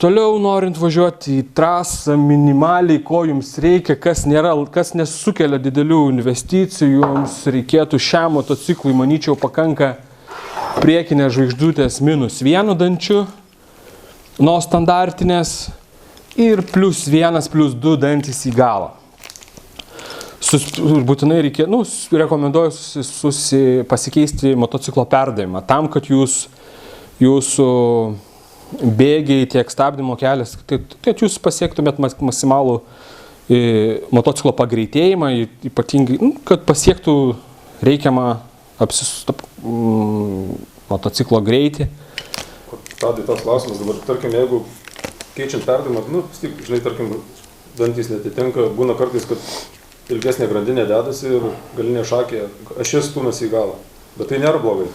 Toliau norint važiuoti į trasą, minimaliai, ko jums reikia, kas nesukelia didelių investicijų, jums reikėtų šiam motociklui, manyčiau, pakanka priekinės žvaigždutės -1 dančiu nuo standartinės ir +1, +2 dantis į galą. Būtinai reikia, rekomenduoju pasikeisti motociklo perdavimą, tam, kad jūsų bėgiai, tiek stabdymo kelias, kad jūs pasiektumėt maksimalų motociklo pagreitėjimą, ypatingai, kad pasiektų reikiamą motociklo greitį. Tadai, tas klausimas dabar, tarkim, jeigu keičiant perdavimą, žinai, tarkim, dantys netitinka, būna kartais, kad ilgesnė grandinė dedasi ir galinė šakė, ašis stūmėsi į galą, bet tai nėra blogai.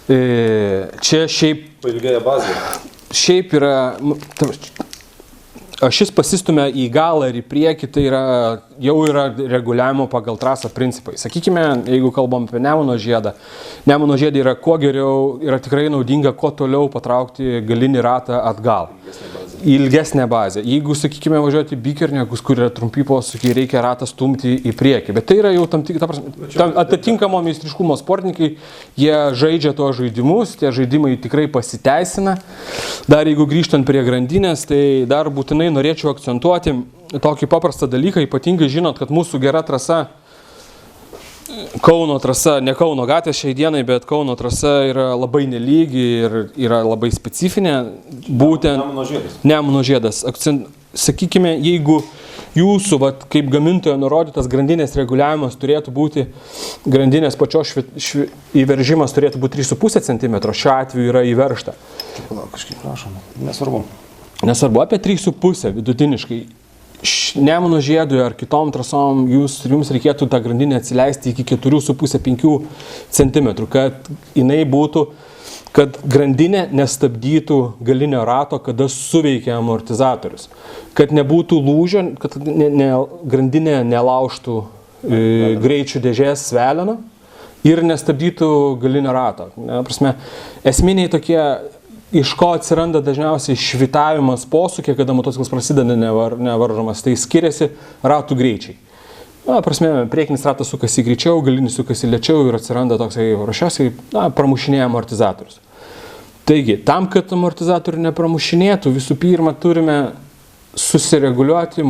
Čia šiaip pailgėja bazė. Šiaip yra, ašis pasistumia į galą ir į priekį, tai jau yra reguliavimo pagal trasą principai. Sakykime, jeigu kalbam apie Nemuno žiedą, Nemuno žiedai yra kuo geriau, yra tikrai naudinga kuo toliau patraukti galinį ratą atgal. Ilgesnė bazė. Jeigu, sakykime, važiuoti Bikerniekus, kur yra trumpi posūkiai, reikia ratą stumti į priekį. Bet tai yra jau atitinkamo meistriškumo sportininkai, jie žaidžia tuos žaidimus, tie žaidimai tikrai pasiteisina. Dar jeigu grįžtant prie grandinės, tai dar būtinai norėčiau akcentuoti tokį paprastą dalyką, ypatingai žinot, kad mūsų gera trasa, Kauno trasa, ne Kauno gatvė šiai dienai, bet Kauno trasa yra labai nelygi ir yra labai specifinė, būtent Nemuno žiedas. Sakykime, jeigu jūsų, kaip gamintojo nurodytas grandinės reguliavimas turėtų būti, grandinės pačios įveržimas turėtų būti 3,5 cm, šiuo atveju yra įveržta. Kažkaip prašom, nesvarbu. Nesvarbu, apie 3,5 vidutiniškai. Nemuno žiedui ar kitom trasom jums reikėtų tą grandinę atsileisti iki 4,5-5 cm, kad grandinė nestabdytų galinio rato, kada suveikia amortizatorius. Kad nebūtų lūžio, kad grandinė nelaužtų greičių dėžės sveleno ir nestabdytų galinio rato. Esminiai tokie, iš ko atsiranda dažniausiai švitavimas posūkė, kada motociklas prasideda nevaržomas, tai skiriasi ratų greičiai. Priekinis ratas sukasi greičiau, galinis sukasi lėčiau ir atsiranda toksai ruošiausiai pramušinėja amortizatorius. Taigi, tam, kad amortizatorių nepramušinėtų, visų pirma turime susireguliuoti,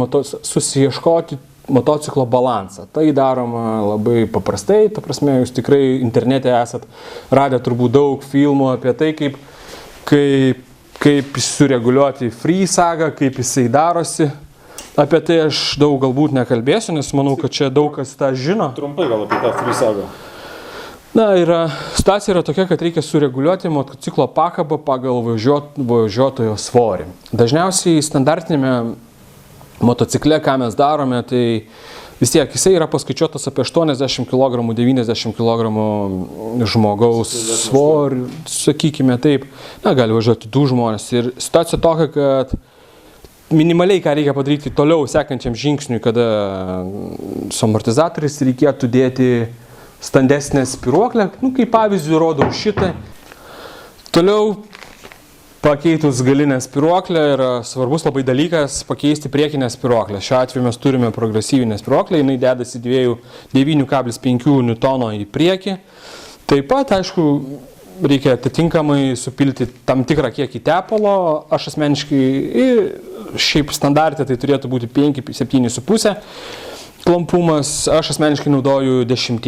susiieškoti motociklo balansą. Tai daroma labai paprastai, jūs tikrai internete esat radę turbūt daug filmų apie tai, kaip sureguliuoti freesagą, kaip jisai darosi. Apie tai aš daug galbūt nekalbėsiu, nes manau, kad čia daug kas tą žino. Trumpai gal apie tą freesagą. Situacija yra tokia, kad reikia sureguliuoti motociklo pakabą pagal važiuotojo svorį. Dažniausiai standartinėme motocikle, ką mes darome, tai vis tiek jisai yra paskaičiuotas apie 80 kg, 90 kg žmogaus svorį, sakykime taip. Gali važiuoti 2 žmonės. Ir situacija tokia, kad minimaliai ką reikia padaryti toliau sekančiam žingsniui, kada su amortizatoriais reikėtų dėti standesnę spiruoklę, kaip pavyzdžiui rodau šitą. Toliau pakeitus galinę spiruoklę yra svarbus labai dalykas pakeisti priekinę spiruoklę. Šiuo atveju mes turime progresyvinę spiruoklę, jinai dedasi 9,5 Newtono į priekį. Taip pat, aišku, reikia atitinkamai supilti tam tikrą kiekį tepalo. Aš asmeniškai, šiaip standartė tai turėtų būti 5-7,5 klampumas, aš asmeniškai naudoju 10.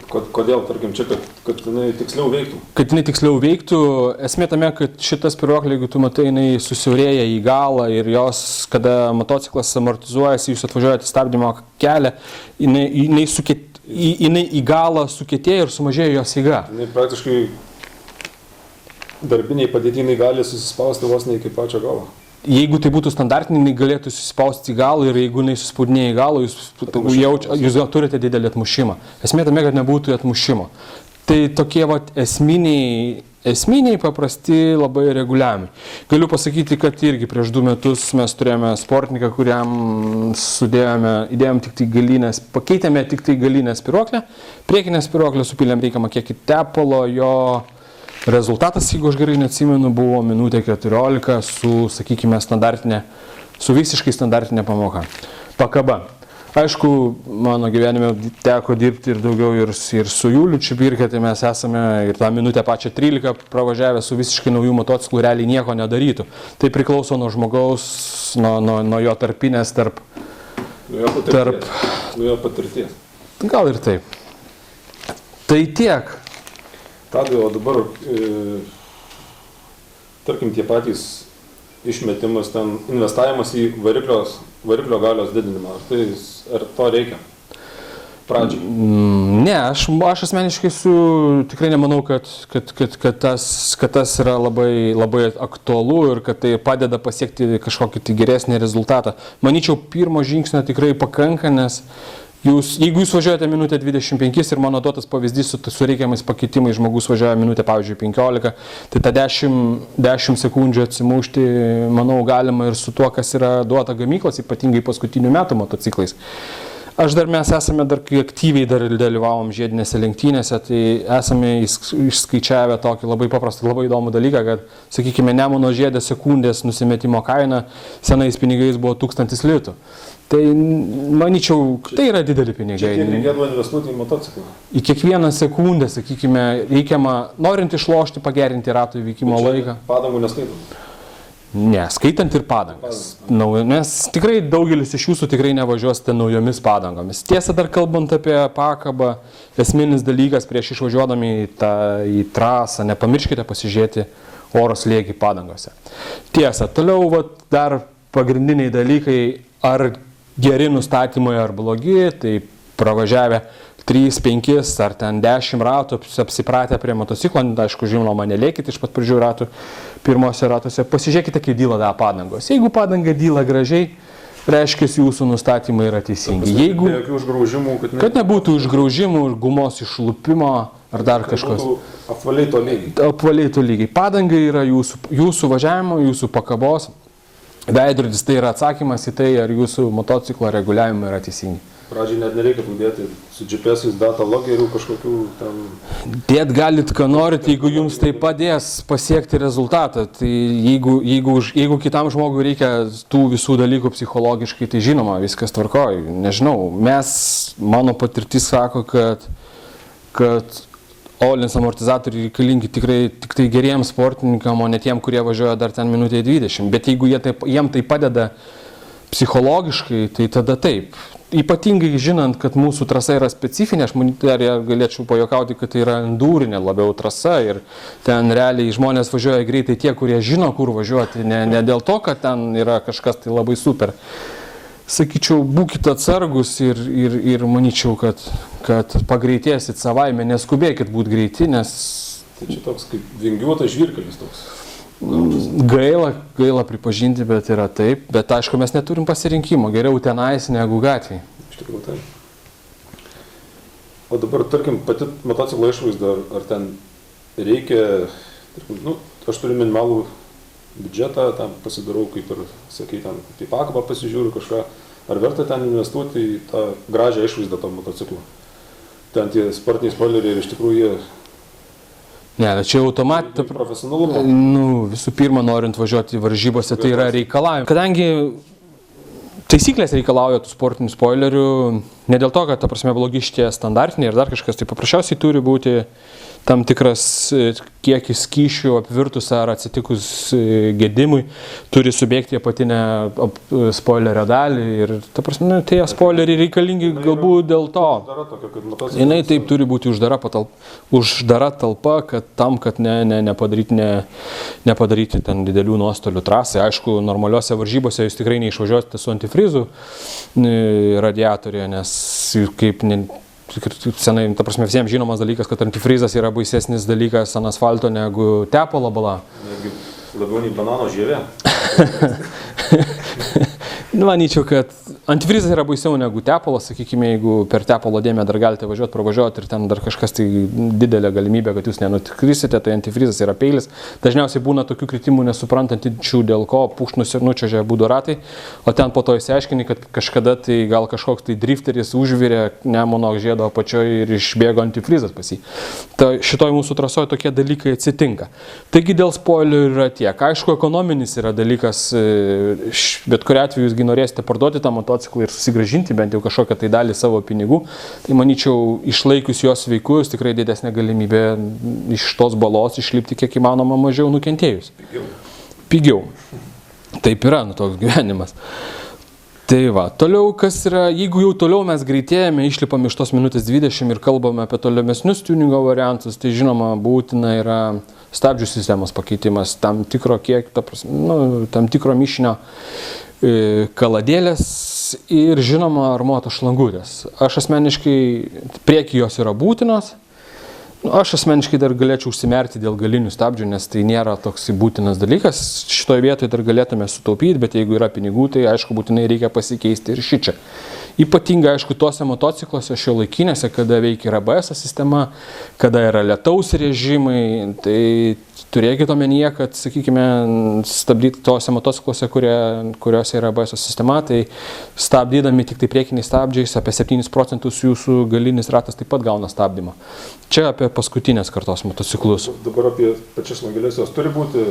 Kodėl, tarkim, čia, kad jinai tiksliau veiktų? Kad jinai tiksliau veiktų, esmė tame, kad šita spiruoklė, jeigu tu matai, jinai susiaurėja į galą ir jos, kada motociklas amortizuojasi, jūs atvažiuojate stabdymo kelią, jinai į galą sukietėja ir sumažėja jos jėga. Jinai praktiškai darbiniai padėtiniai gali susispausti vos ne iki pačio galo. Jeigu tai būtų standartiniai, jinai galėtų susispausti į galą ir jeigu jinai suspaudinėja į galą, jūs turite didelį atmušimą. Esmė tame, kad nebūtų atmušimo. Tai tokie esminiai paprasti labai reguliavimai. Galiu pasakyti, kad irgi prieš 2 metus mes turėjome sportininką, kuriam įdėjom tik tai galinės, pakeitėme tik tai galinę spiruoklę, priekinę spiruoklę supylėm reikiamą kiekį tepalo, rezultatas, jeigu aš gerai neatsimenu, buvo minutė 14 su, sakykime, su visiškai standartinė pamoka. Pakaba. Aišku, mano gyvenime teko dirbti ir daugiau ir su Juliu Čibirke, tai mes esame ir tą minutę pačią 13 pravažiavę su visiškai naujų motociklų realiai nieko nedarytų. Tai priklauso nuo žmogaus, nuo jo tarpinės Nuo jo patirties. Gal ir taip. Tai tiek. Tadai, o dabar, tarkim, tie patys išmetimas, ten investavimas į variklio galios didinimą. Ar to reikia? Pradžiai. Ne, aš asmeniškai tikrai nemanau, kad tas yra labai, labai aktualu ir kad tai padeda pasiekti kažkokį tai geresnį rezultatą. Manyčiau, pirmo žingsnio tikrai pakanka, nes jeigu jūs važiuojate minutę 25 ir mano duotas pavyzdys su reikiamais pakeitimais, žmogus važiuoja minutę, pavyzdžiui, 15, tai tą 10 sekundžių atsimušti, manau, galima ir su tuo, kas yra duota gamyklos, ypatingai paskutinių metų motociklais. Mes esame dar aktyviai dalyvavom žiedinėse lenktynėse, tai esame išskaičiavę tokį labai paprastą, labai įdomų dalyką, kad, sakykime, Nemuno žiedė sekundės nusimetimo kaina senais pinigais buvo 1000 litų. Tai, manyčiau, tai yra dideli pinigai. Čia kiek reikėtų investuoti į motociklą? Į kiekvieną sekundę, sakykime, reikiama, norint išlošti, pagerinti ratų įvykimo laiką. Padangų neskaitant? Ne, skaitant ir padangas. Nes tikrai daugelis iš jūsų tikrai nevažiuosite naujomis padangomis. Tiesa, dar kalbant apie pakabą, esminis dalykas prieš išvažiuodami į trasą, nepamirškite pasižiūrėti oro slėgį padangose. Tiesa, toliau dar pagrindiniai dalykai, ar geri nustatymai ar blogi, tai pravažiavę 3, 5 ar ten 10 ratų, apsipratę prie motociklo, aišku, žinoma, nelėkite iš pat pradžių ratų, pirmose ratuose, pasižiūrėkite, kaip dyla da padangos. Jeigu padanga dyla gražiai, reiškia, jūsų nustatymai yra teisingi. Jeigu, kad nebūtų užgraužimų, gumos išlupimo ar dar kažkas. Apvaliai tolygiai. Apvaliai tolygiai. Padanga yra jūsų važiavimo, jūsų pakabos. Veidrodis tai yra atsakymas į tai, ar jūsų motociklo reguliavimai yra teisingi. Pradžiai net nereikia dėti su GPS-ais data logerių kažkokių ten... Dėt galit, ką norit, jeigu jums tai padės pasiekti rezultatą. Tai jeigu kitam žmogui reikia tų visų dalykų psichologiškai, tai žinoma, viskas tvarkoj. Nežinau, mano patirtis sako, kad Olins amortizatoriai reikalingi tikrai tik tai geriems sportininkam, o ne tiem, kurie važiuoja dar ten minutė 20. Bet jeigu jiem tai padeda psichologiškai, tai tada taip. Ypatingai žinant, kad mūsų trasa yra specifinė, aš dar galėčiau pajokauti, kad tai yra endūrinė labiau trasa ir ten realiai žmonės važiuoja greitai tie, kurie žino, kur važiuoti, ne dėl to, kad ten yra kažkas tai labai super. Sakyčiau, būkite atsargus ir manyčiau, kad pagreitėsit savaime, neskubėkit būti greiti, nes... Tai čia toks kaip vingiuotas žvyrkelis toks. Gaila pripažinti, bet yra taip, bet aišku, mes neturim pasirinkimo, geriau tenais negu gatvėje. Iš tikrųjų taip. O dabar, tarkim, pati motociklo išvaizda, ar ten reikia, tarkim, aš turiu minimalų biudžetą, tam pasidarau, kaip ir sakai, ten į pakabą pasižiūriu kažką, ar verta ten investuoti į tą gražią išvaizdą to motociklo. Ten tie sportiniai spoileriai ir iš tikrųjų jie... Ne, čia automatinė... Profesionalumo. Visų pirma, norint važiuoti varžybose, tai yra reikalavimai. Kadangi taisyklės reikalauja tų sportinių spoilerių, ne dėl to, kad, ta prasme, blogi šitie standartiniai ir dar kažkas, tai paprasčiausiai turi būti tam tikras kiekis skysčių apvirtus ar atsitikus gedimui, turi subėgti apatinę spoilerio dalį ir, ta prasme, tie spoileriai reikalingi galbūt dėl to. Jinai taip turi būti uždara talpa, kad nepadaryti ten didelių nuostolių trasai. Aišku, normaliuose varžybose jūs tikrai neišvažiuosite su antifrizu radiatorėje, nes kaip senai, ta prasme, visiems žinomas dalykas, kad antifrizas yra baisesnis dalykas ant asfalto negu tepalo bala. Netgi labiau nei banano žievė. Manyčiau, kad Antifrizas yra baisiau negu tepalas, sakykime, jeigu per tepalo dėmę dar galite pravažiuoti ir ten dar kažkas tai didelė galimybė, kad jūs nenukrisite, tai antifrizas yra peilis. Dažniausiai būna tokių kritimų nesuprantančių, dėl ko pušnus ir nučiažia būdo ratai, o ten po to įsiaiškini, kad kažkada tai gal kažkoks tai drifteris užvirė Nemuno žiedo apačioje ir išbėgo antifrizas pas jį. Tai šitoj mūsų trasoje tokie dalykai atsitinka. Taigi dėl spoilerių yra tiek. Aišku, ekonominis yra dalykas, bet kuriuo atveju jūsgi norėsite parduoti tą motociklą ir susigrąžinti bent jau kažkokią tai dalį savo pinigų, tai manyčiau, išlaikius jos sveikus, tikrai didesnė galimybė iš tos balos išlipti kiek įmanoma mažiau nukentėjus. Pigiau. Taip yra, toks gyvenimas. Tai va, toliau kas yra, jeigu jau toliau mes greitėjame, išlipam iš tos minutės 20 ir kalbame apie tolimesnius tuningo variantus, tai žinoma būtina yra stabdžių sistemos pakeitimas, tam tikro tam tikro mišinio kaladėlės ir žinoma armuotos šlangutės. Aš asmeniškai, prieki jos yra būtinos. Aš asmeniškai dar galėčiau užsimerkti dėl galinių stabdžių, nes tai nėra toks būtinas dalykas. Šitoje vietoje dar galėtume sutaupyti, bet jeigu yra pinigų, tai aišku būtinai reikia pasikeisti ir šičia. Ypatingai, aišku, tuose motociklose šiuolaikinėse, kada veikia ABS sistema, kada yra lietaus režimai, tai turėkite omenyje, kad, sakykime, stabdyti tuose motocikluose, kuriuose yra ABS sistema, tai stabdydami tik tai priekiniais stabdžiais, apie 7% jūsų galinis ratas taip pat gauna stabdymą. Čia apie paskutinės kartos motociklus. Dabar apie pačias smagelės, jos turi būti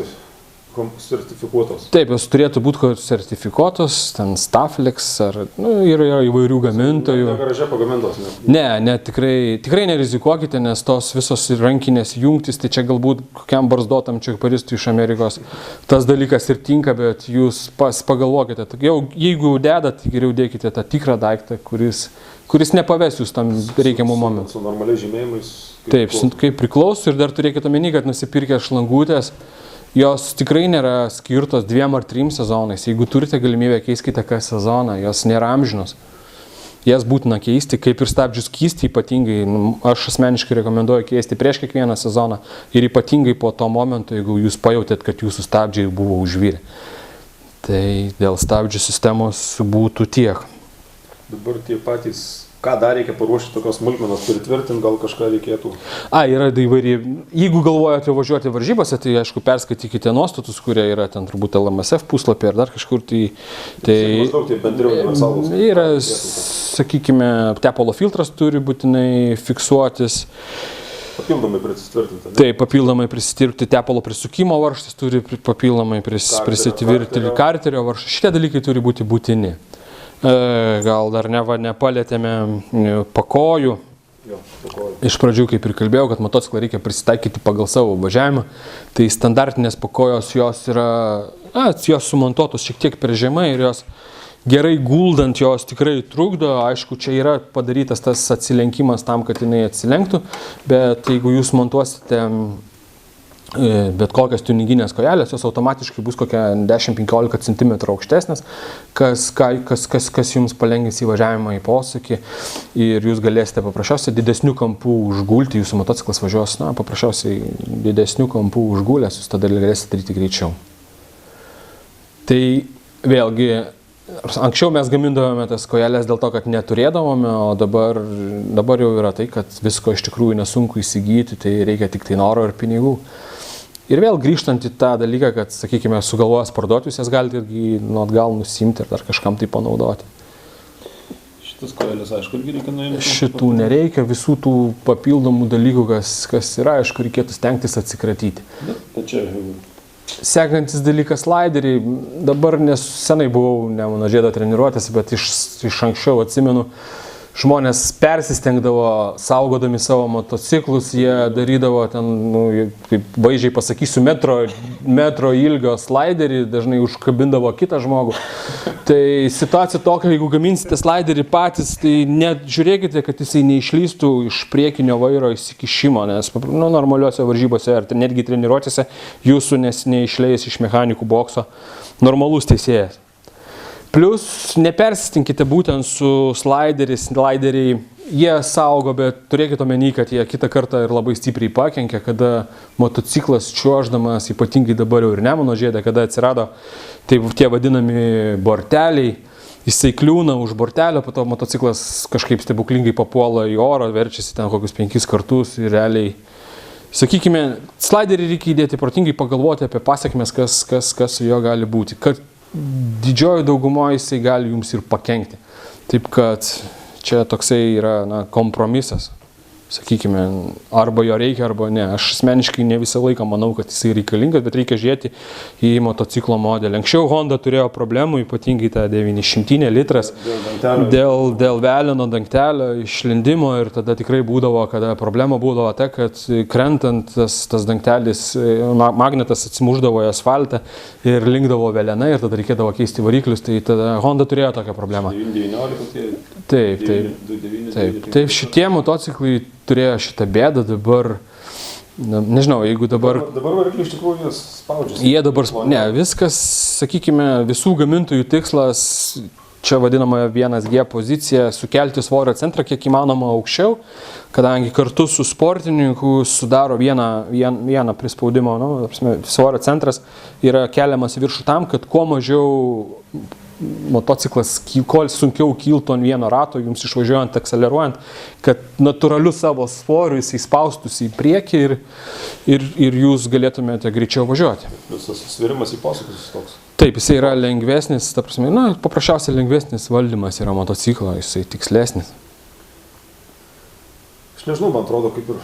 sertifikuotos. Taip, jos turėtų būti sertifikuotos, ten Staflex ar yra įvairių gamintojų. Ne garaže pagamintos, ne? Ne, tikrai nerizikuokite, nes tos visos rankinės jungtis, tai čia galbūt kokiam barzdotam čekparistui iš Amerikos tas dalykas ir tinka, bet jūs pagalvokite, jeigu dedat, geriau dėkite tą tikrą daiktą, kuris nepaves jūs tam reikiamų momentų. Su normaliais žymėjimais. Taip, kaip priklauso ir dar turėkite omeny, kad nusipirkę šlangutės, jos tikrai nėra skirtos 2 ar 3 sezonais. Jeigu turite galimybę, keiskite kas sezoną, jos nėra amžinos. Jas būtina keisti, kaip ir stabdžių skystį ypatingai. Aš asmeniškai rekomenduoju keisti prieš kiekvieną sezoną ir ypatingai po to momento, jeigu jūs pajautėt, kad jūsų stabdžiai buvo užvirę. Tai dėl stabdžių sistemos būtų tiek. Dabar tie patys, ką dar reikia paruošti tokios smulkmenos, pritvirtinti, gal kažką reikėtų? Yra įvairiai. Jeigu galvojate važiuoti varžybose, tai aišku perskaitykite nuostatus, kurie yra ten turbūt LMSF puslapį ar dar kažkur. Tai maždaug tai bendriau universalūs. Yra, sakykime, tepalo filtras turi būtinai fiksuotis. Papildomai prisitvirtinti. Taip, papildomai prisitvirtinti, tepalo prisukimo varžtas turi papildomai prisitvirtinti, karterio varžtas. Šitie dalykai turi būti būtini. Gal dar nepalėtėme pakojų. Iš pradžių, kaip ir kalbėjau, kad motociklą reikia prisitaikyti pagal savo važiavimą. Tai standartinės pakojos jos yra, jos sumontuotos šiek tiek per žemai ir jos gerai guldant jos tikrai trukdo. Aišku, čia yra padarytas tas atsilenkimas tam, kad jinai atsilenktų, bet jeigu jūs montuosite bet kokias tuninginės kojelės, jos automatiškai bus kokia 10-15 cm aukštesnės, kas jums palengvins įvažiavimą į posūkį ir jūs galėsite paprasčiausiai didesnių kampų užgulti, jūsų motociklas važiuos, paprasčiausiai didesnių kampų užgulęs, jūs tada galėsite daryti greičiau. Tai vėlgi, anksčiau mes gamindavome tas kojelės dėl to, kad neturėdavome, o dabar jau yra tai, kad visko iš tikrųjų nesunku įsigyti, tai reikia tik tai noro ir pinigų. Ir vėl grįžtant į tą dalyką, kad, sakykime, sugalvojęs parduoti, jūs jas galite irgi atgal nusimti ir dar kažkam tai panaudoti. Šitas kojelės, aišku, irgi reikia nuimti. Šitų nereikia, visų tų papildomų dalykų, kas yra, aišku, reikėtų stengtis atsikratyti. Sekantis dalykas slaideriai. Dabar senai buvau Nemuno žiedo treniruotėse, bet iš anksčiau atsimenu, žmonės persistengdavo saugodami savo motociklus, jie darydavo ten, kaip vaizdžiai pasakysiu, metro ilgio slaiderį, dažnai užkabindavo kitą žmogų. Tai situacija tokia, jeigu gaminsite slaiderį patys, tai net žiūrėkite, kad jisai neišlystų iš priekinio vairo įsikišimo, nes normaliuose varžybose ar netgi treniruotėse jūsų neišleis iš mechanikų bokso normalus teisėjas. Plius nepersistinkite būtent su slaideriai, jie saugo, bet turėkite omeny, kad jie kitą kartą ir labai stipriai pakenkia, kada motociklas čiuoždamas, ypatingai dabar jau ir Nemuno žiede, kada atsirado tie vadinami borteliai, jisai kliūna už bortelio, po to motociklas kažkaip stebuklingai papuola į orą, verčiasi ten kokius 5 kartus ir realiai, sakykime, sliderį reikia įdėti protingai, pagalvoti apie pasiekmes, kas su juo gali būti, kad didžioji daugumoje jisai gali jums ir pakenkti. Taip kad čia toksai yra kompromisas. Sakykime, arba jo reikia, arba ne. Aš asmeniškai ne visą laiką manau, kad jisai reikalingas, bet reikia žiūrėti į motociklo modelį. Anksčiau Honda turėjo problemų, ypatingai tą 900 litras, dėl velino dangtelio išlindimo ir tada tikrai būdavo, kada problema būdavo ta, kad krentant tas dangtelis, magnetas atsimuždavo į asfaltą ir linkdavo velena ir tada reikėdavo keisti variklius, tai tada Honda turėjo tokią problemą. 919, taip, šitie motociklai turėjo šitą bėdą, dabar, nežinau, jeigu dabar... Dabar varikliai iš tikrųjų spaudžiasi. Jie dabar, ne, viskas, sakykime, visų gamintojų tikslas, čia vadinama 1G pozicija, sukelti svorio centrą kiek įmanoma aukščiau, kadangi kartu su sportininku sudaro vieną prispaudimo, svorio centras yra keliamas į viršų tam, kad kuo mažiau motociklas, kol sunkiau kiltų ant vieno rato, jums išvažiuojant, akceleruojant, kad natūraliu savo svoriu jis įspaustųsi į priekį ir jūs galėtumėte greičiau važiuoti. Visas svirimas į posūkius toks. Taip, jisai yra lengvesnis, ta prasme, paprasčiausiai lengvesnis valdymas yra motociklo, jisai tikslesnis. Aš nežinau, man atrodo, kaip ir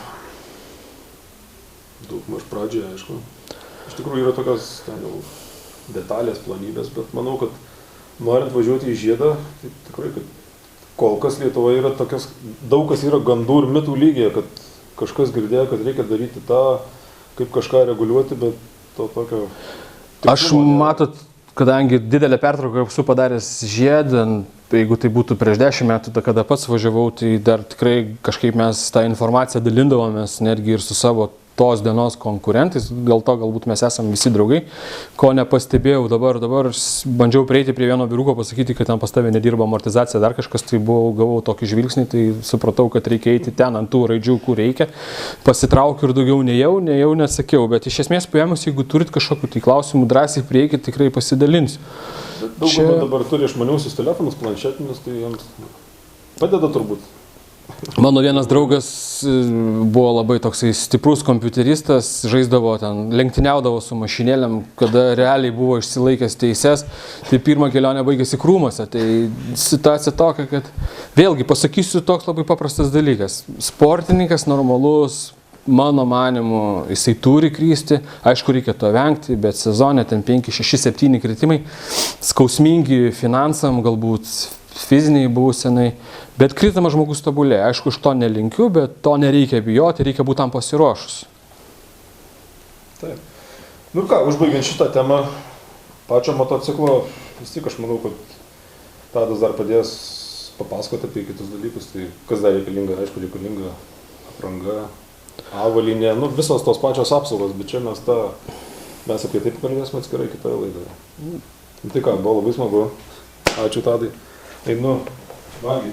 daugmaž pradžioje, aišku. Iš tikrųjų yra tokios detalės, planybės, bet manau, kad norint važiuoti į žiedą, tai tikrai, kad kol kas Lietuvoje yra tokios, daug kas yra gandų ir mitų lygyje, kad kažkas girdėjo, kad reikia daryti tą, kaip kažką reguliuoti, bet to tokio... Aš, matot, kadangi didelę pertrauką esu padaręs žiedą, jeigu tai būtų prieš 10 metų, kada pats važiavau, tai dar tikrai kažkaip mes tą informaciją dalindavomės netgi ir su savo tos dienos konkurentais, dėl to galbūt mes esame visi draugai, ko nepastebėjau dabar bandžiau prieiti prie vieno vyruko, pasakyti, kad ten pas tavę nedirba amortizacija, dar kažkas, tai gavau tokį žvilgsnį, tai supratau, kad reikia eiti ten ant tų raidžių, kur reikia, pasitraukiu ir daugiau nejau nesakiau, bet iš esmės paėmus, jeigu turit kažkokių tai klausimų, drąsiai prieikit, tikrai pasidalinsiu. Daugumą dabar turi išmaniausius telefonus, planšetinius, tai jiems padeda turbūt. Mano vienas draugas buvo labai toksai stiprus kompiuteristas, žaisdavo ten, lenktyniaudavo su mašinėlėm, kada realiai buvo išsilaikęs teises, tai pirmą kelionę baigėsi krūmuose. Tai situacija tokia, kad vėlgi pasakysiu toks labai paprastas dalykas. Sportininkas normalus, mano manimu, jisai turi kristi, aišku, reikia to vengti, bet sezone ten 5, 6, 7 kritimai, skausmingi finansam, galbūt fiziniai būsenai, bet kritamas žmogus tobulėja. Aišku, iš to nelinkiu, bet to nereikia bijoti, reikia būti tam pasiruošus. Taip. Nu ką, užbaigiant šitą temą, pačio motociklo, vis tik aš manau, kad Tadas dar padės papasakoti apie kitus dalykus, tai kas dar reikalinga, aišku, reikalinga apranga, avalynė, visos tos pačios apsaugos, bet čia mes apie tai pakalbėsime atskirai kitoje laidoje. Tai ką, buvo labai smagu. Ačiū Tadai. Einu valgyti.